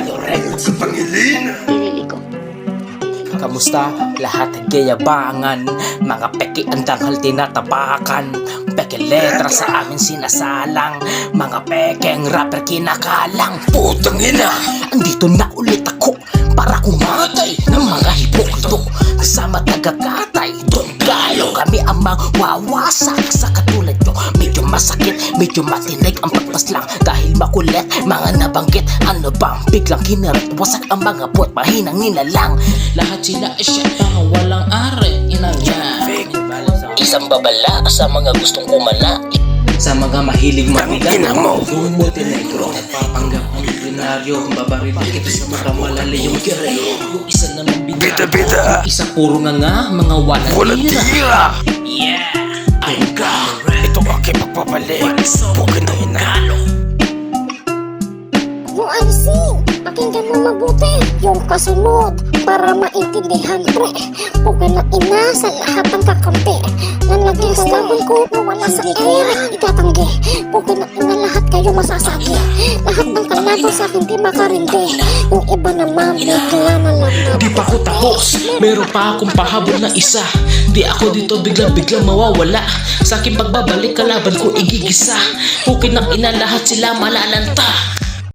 Valorant sa Pangilinan. Pinili ko. Kamusta? Lahat gayabangan, mga peki ang danghal tinatapakan, peke letra sa amin sinasalang, mga pekeng rapper kinakalang. Putang ina! Andito na ulit ako para kumatay ng mga hipokto. Kasama tagakatay, Don Galo. Kami ang wawasak sa katulad nyo. Medyo masakit, medyo matinig ang pagpaslang. Dahil makulit, mga nabanggit. Ano bang biglang kinarat? Wasak ang mga buhat, mahinang nilalang. Lahat sila ay siya, mga walang are. Inang yan. Isang babala sa mga gustong kumala. Sa mga mahilig Ina mo. Yung Montenegro, papanggap ang binaryo. Kung babaril kita sa mga malala yung kireo. Yung isa naman Bida-bida. Yung isa puro nga mga Walang tira. tira! Yeah, Ay ka! Ito aking pagpapalik. Pukin na ina. Yung IC, pakinggan mo mabuti yung kasunod para maintindihan pre. Puga na ina sa lahat ng kakampi na naging kalaban ko na wala sa air. Itatanggi, puga na ina lahat kayo masasagi. Lahat ng kalaban sa akin di makarindi. Yung iba naman bigla na lang na di pa ako tapos. Meron pa akong pahabol na isa. Di ako dito bigla-bigla mawawala. Sa aking pagbabalik kalaban ko igigisa. Pukin ng ina lahat sila malalanta.